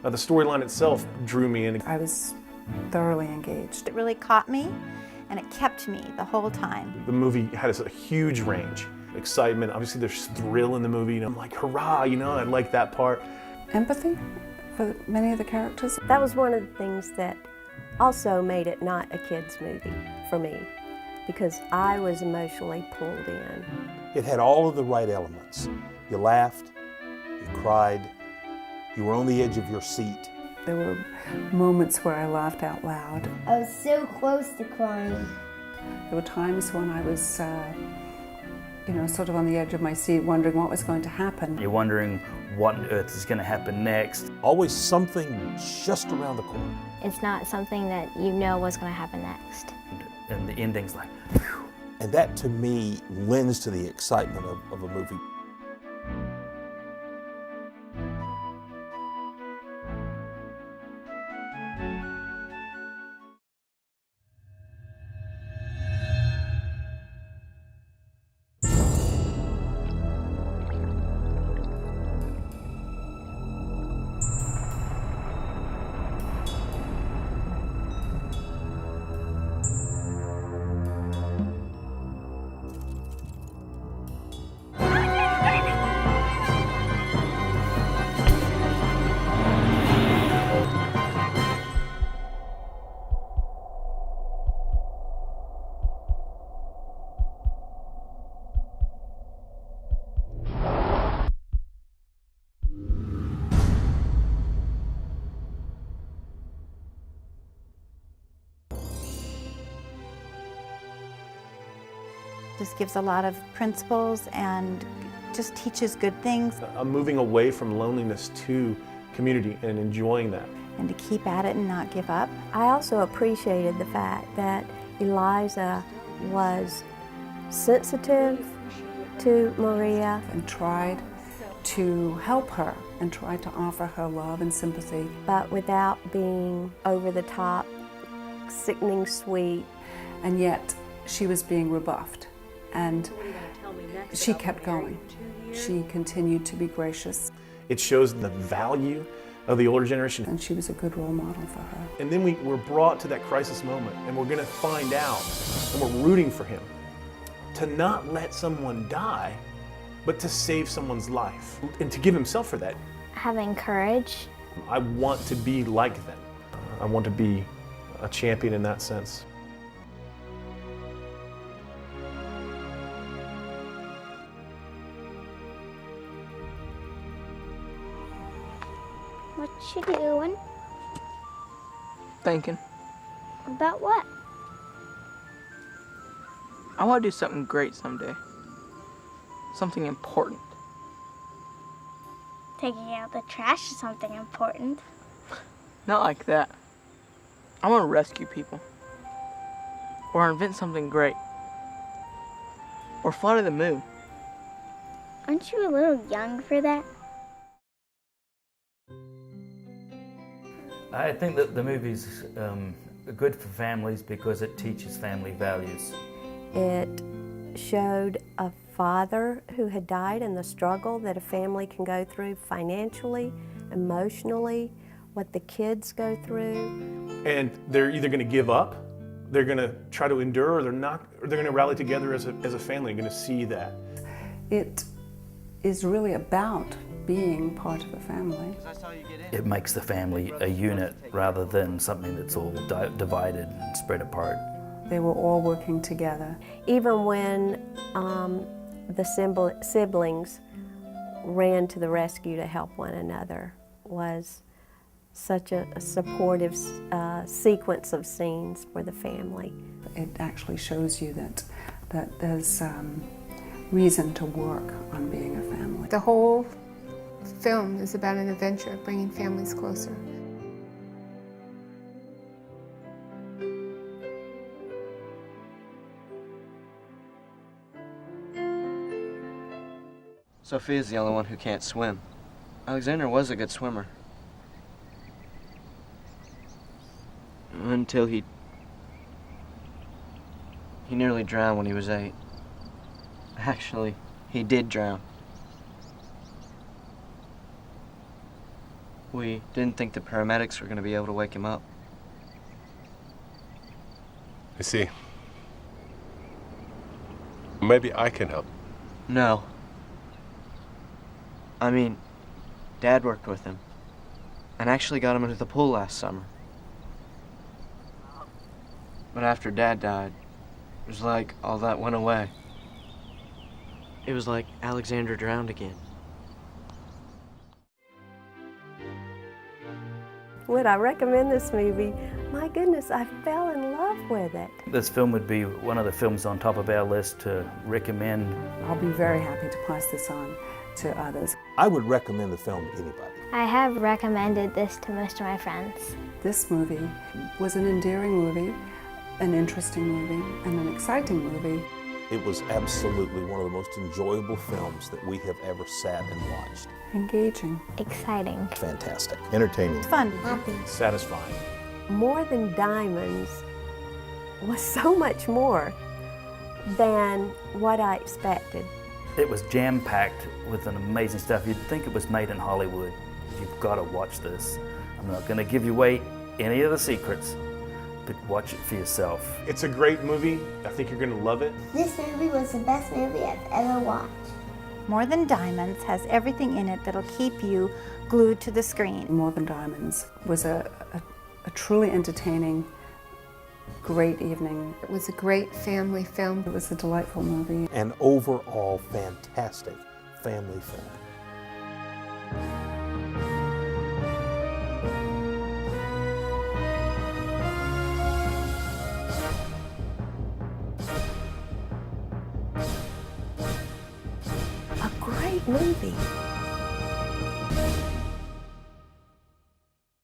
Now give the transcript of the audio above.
The storyline itself drew me in. I was thoroughly engaged. It really caught me, and it kept me the whole time. The movie had a huge range. Excitement, obviously there's thrill in the movie, and I'm like, hurrah, you know, I like that part. Empathy for many of the characters. That was one of the things that also made it not a kid's movie for me, because I was emotionally pulled in. It had all of the right elements. You laughed, you cried, you were on the edge of your seat. There were moments where I laughed out loud. I was so close to crying. There were times when I was, sort of on the edge of my seat, wondering what was going to happen. You're wondering what on earth is going to happen next. Always something just around the corner. It's not something that you know what's going to happen next. And the ending's like, whew. And that, to me, lends to the excitement of a movie. Just gives a lot of principles and just teaches good things. I'm moving away from loneliness to community and enjoying that. And to keep at it and not give up. I also appreciated the fact that Eliza was sensitive to Maria. And tried to help her and tried to offer her love and sympathy. But without being over the top, sickening sweet. And yet she was being rebuffed. And she kept going. She continued to be gracious. It shows the value of the older generation. And she was a good role model for her. And then we're brought to that crisis moment, and we're gonna find out, and we're rooting for him, to not let someone die, but to save someone's life, and to give himself for that. Having courage. I want to be like them. I want to be a champion in that sense. What you doing? Thinking. About what? I want to do something great someday. Something important. Taking out the trash is something important. Not like that. I want to rescue people. Or invent something great. Or fly to the moon. Aren't you a little young for that? I think that the movie's good for families because it teaches family values. It showed a father who had died and the struggle that a family can go through financially, emotionally, what the kids go through. And they're either gonna give up, they're gonna try to endure, or they're gonna rally together as a family, gonna see that. It is really about being part of a family. It makes the family a unit rather than something that's all divided and spread apart. They were all working together. Even when the siblings ran to the rescue to help one another, was such a supportive sequence of scenes for the family. It actually shows you that there's reason to work on being a family. The whole film is about an adventure bringing families closer. Sophia's the only one who can't swim. Alexander was a good swimmer. Until he nearly drowned when he was 8. Actually, he did drown. We didn't think the paramedics were going to be able to wake him up. I see. Maybe I can help. No. I mean, Dad worked with him and actually got him into the pool last summer. But after Dad died, it was like all that went away. It was like Alexander drowned again. Would I recommend this movie? My goodness, I fell in love with it. This film would be one of the films on top of our list to recommend. I'll be very happy to pass this on to others. I would recommend the film to anybody. I have recommended this to most of my friends. This movie was an endearing movie, an interesting movie, and an exciting movie. It was absolutely one of the most enjoyable films that we have ever sat and watched. Engaging. Exciting. Fantastic. Entertaining. Fun. Happy. Satisfying. More Than Diamonds was so much more than what I expected. It was jam-packed with an amazing stuff. You'd think it was made in Hollywood. You've got to watch this. I'm not going to give you away any of the secrets, but watch it for yourself. It's a great movie. I think you're going to love it. This movie was the best movie I've ever watched. More Than Diamonds has everything in it that'll keep you glued to the screen. More Than Diamonds was a truly entertaining, great evening. It was a great family film. It was a delightful movie. An overall fantastic family film. A great movie.